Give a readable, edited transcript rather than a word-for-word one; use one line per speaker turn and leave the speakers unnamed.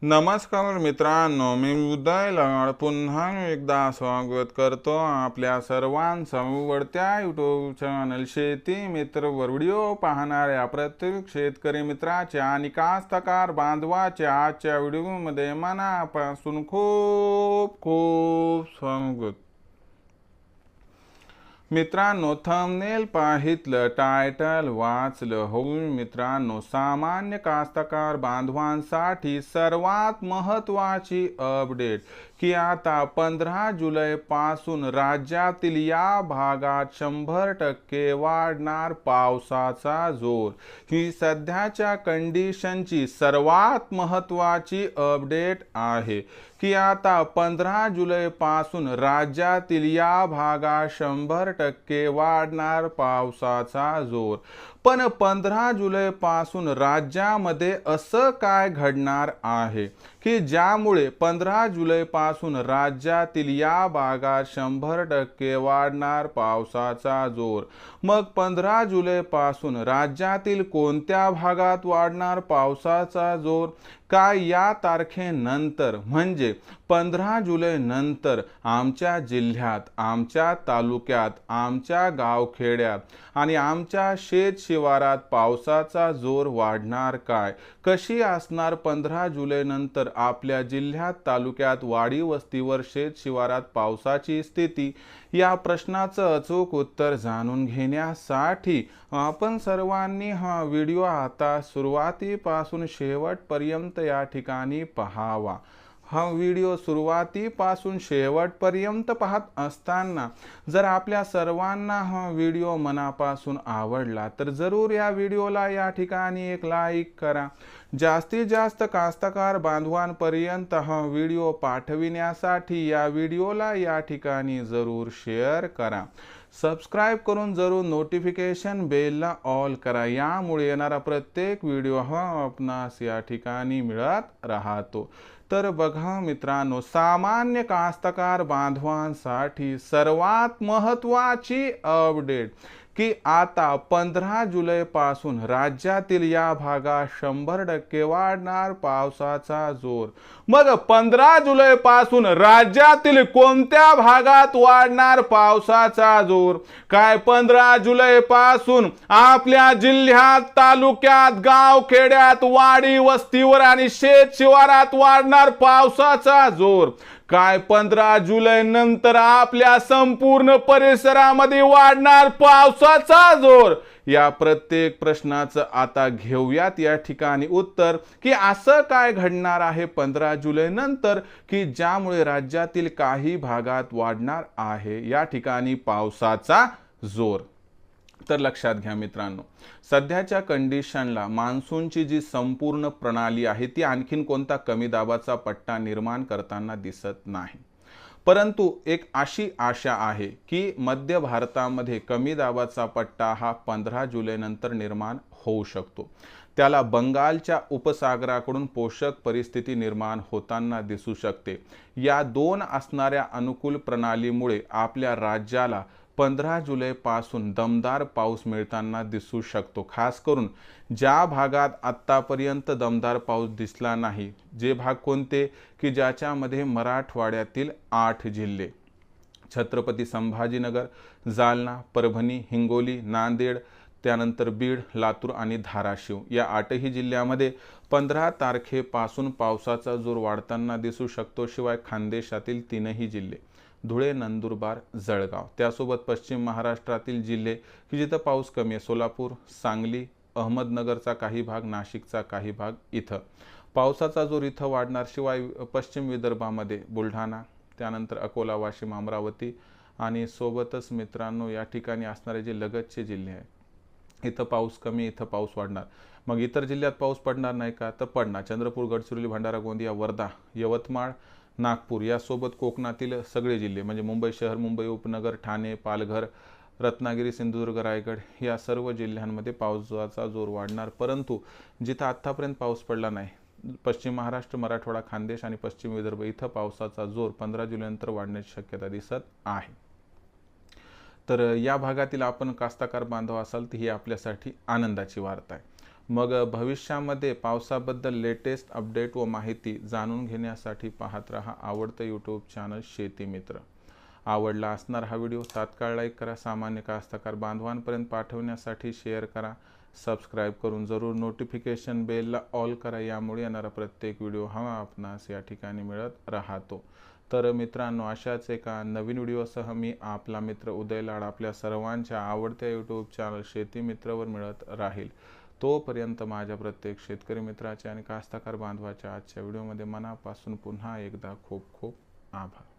नमस्कार मित्रांनो, मी उदय लगाड पुन्हा एकदा स्वागत करतो आपल्या सर्वांचं आवडत्या यूट्यूब चॅनल शेती मित्रवर व्हिडिओ पाहणाऱ्या प्रत्येक शेतकरी मित्राच्या आणि कास्तकार बांधवाच्या आजच्या व्हिडिओमध्ये मनापासून खूप खूप स्वागत। मित्रांनो, थंबनेल पाहितलं, टायटल वाचलं होईल मित्रांनो, सामान्य कास्तकार बांधवांसाठी सर्वात महत्त्वाची अपडेट की आता 15 जुलै पासून राज्यातील या भागात 100% वाढणार पावसाचा जोर। ही सध्याच्या कंडिशनची सर्वात महत्त्वाची अपडेट आहे की आता 15 जुलै पासून राज्यातील या भागात 100% वाढणार पावसाचा जोर। पण 15 जुलै पासून राज्यामध्ये असं काय घडणार आहे की ज्यामुळे 15 जुलै पासून राज्यातील या भागात 100% वाढणार पावसाचा जोर। मग 15 जुलै पासून राज्यातील कोणत्या भागात वाढणार पावसाचा जोर? काय या तारखेनंतर म्हणजे 15 जुलै नंतर आमच्या जिल्ह्यात, आमच्या तालुक्यात, आमच्या गावखेड्यात आणि आमच्या शेत शिवारात पावसाचा जोर वाढणार काय? कशी असणार 15 जुलै नंतर आपल्या जिल्ह्यात, तालुक्यात, वाडी वस्तीवर, शेत शिवारात पावसाची स्थिती? या प्रश्नाचं अचूक उत्तर जाणून घेण्यासाठी आपण सर्वांनी हा व्हिडिओ आता सुरुवातीपासून शेवटपर्यंत या ठिकाणी पाहावा। हा व्हिडिओ सुरुवातीपासून शेवटपर्यंत पाहत असताना जर आपल्या सर्वांना हा व्हिडिओ मनापासून आवडला तर जरूर या व्हिडिओला या ठिकाणी एक लाईक करा। जास्तीत जास्त कास्तकार बांधवांपर्यंत हा व्हिडिओ पाठविण्यासाठी या व्हिडिओला या ठिकाणी जरूर शेअर करा। सबस्क्राइब करून जरूर नोटिफिकेशन बेलला ऑल करा, यामुळे येणारा प्रत्येक व्हिडिओ हा आपणास या ठिकाणी मिळत राहतो। तर बघा मित्रांनो, सामान्य कास्तकार बांधवांसाठी सर्वात महत्त्वाची अपडेट की आता 15 जुलै पासून राज्यातील या भागात 100% वाढणार पावसाचा जोर। मग 15 जुलै पासून राज्यातील कोणत्या भागात वाढणार पावसाचा जोर? काय 15 जुलै पासून आपल्या जिल्ह्यात, तालुक्यात, गावखेड्यात, वाडी वस्तीवर आणि शेत शिवारात वाढणार पावसाचा जोर? काय 15 जुलै नंतर आपल्या संपूर्ण परिसरामध्ये वाढणार पावसाचा जोर? या प्रत्येक प्रश्नाचं आता घेऊयात या ठिकाणी उत्तर की असं काय घडणार आहे 15 जुलै नंतर की ज्यामुळे राज्यातील काही भागात वाढणार आहे या ठिकाणी पावसाचा जोर। तर लक्षात घ्या मित्रांनो, सध्याच्या कंडिशनला मान्सूनची जी संपूर्ण प्रणाली आहे ती आणखीन कोणता कमी दाबाचा पट्टा निर्माण करताना दिसत नाही, परंतु एक अशी आशा आहे की मध्य भारतामध्ये कमी दाबाचा पट्टा हा 15 जुलै नंतर निर्माण होऊ शकतो। त्याला बंगालच्या उपसागराकडून पोषक परिस्थिती निर्माण होताना दिसू शकते। या दोन असणाऱ्या अनुकूल प्रणालीमुळे आपल्या राज्याला 15 जुलै पासून दमदार पाऊस मिळताना दिसू शकतो। खास करून ज्या भागात आत्तापर्यंत दमदार पाऊस दिसला नाही, जे भाग कोणते की ज्याच्यामध्ये मराठवाड्यातील 8 जिल्हे छत्रपती संभाजीनगर, जालना, परभणी, हिंगोली, नांदेड, त्यानंतर बीड, लातूर आणि धाराशिव या 8ही जिल्ह्यामध्ये 15 तारखेपासून पावसाचा जोर वाढताना दिसू शकतो। शिवाय खानदेशातील 3ही जिल्हे धुळे, नंदुरबार, जळगाव, त्यासोबत पश्चिम महाराष्ट्रातील जिल्हे की जिथं पाऊस कमी आहे, सोलापूर, सांगली, अहमदनगरचा काही भाग, नाशिकचा काही भाग, इथं पावसाचा जोर इथं वाढणार। शिवाय पश्चिम विदर्भामध्ये बुलढाणा, त्यानंतर अकोला, वाशिम, अमरावती आणि सोबतच मित्रांनो या ठिकाणी असणारे जे लगतचे जिल्हे आहेत इथं पाऊस कमी, इथं पाऊस वाढणार। मग इतर जिल्ह्यात पाऊस पडणार नाही का? तर पडणार। चंद्रपूर, गडचिरोली, भंडारा, गोंदिया, वर्धा, यवतमाळ, नागपूर यासोबत कोकणातील सगळे जिल्हे म्हणजे मुंबई शहर, मुंबई उपनगर, ठाणे, पालघर, रत्नागिरी, सिंधुदुर्ग, रायगड या सर्व जिल्ह्यांमध्ये पावसाचा जोर वाढणार। परंतु जिथं आत्तापर्यंत पाऊस पडला नाही, पश्चिम महाराष्ट्र, मराठवाडा, खानदेश आणि पश्चिम विदर्भ इथं पावसाचा जोर 15 जुलैनंतर वाढण्याची शक्यता दिसत आहे। तर या भागातील आपण कास्तकार बांधव असाल तर ही आपल्यासाठी आनंदाची वार्ता आहे। मग भविष्यामध्ये पावसाबद्दल लेटेस्ट अपडेट व माहिती जाणून घेण्यासाठी पाहत रहा आवडतं यूट्यूब चॅनल शेती मित्र. आवडला असणार हा व्हिडिओ तात्काळ लाईक करा, सामान्य कास्तकार बांधवांपर्यंत पाठवण्यासाठी शेअर करा, सबस्क्राईब करून जरूर नोटिफिकेशन बेलला ऑल करा. यामुळे येणारा प्रत्येक व्हिडिओ हा आपणास या ठिकाणी मिळत राहतो. तर मित्रांनो, अशाच एका नवीन व्हिडिओसह मी आपला मित्र उदय लाड आपल्या सर्वांच्या आवडत्या यूट्यूब चॅनल शेती मित्रवर मिळत राहील. तोपर्यंत माझ्या प्रत्येक शेतकरी मित्राच्या आणि कास्तकार बांधवाच्या आजच्या व्हिडिओमध्ये मनापासून पुन्हा एकदा खूप खूप आभार.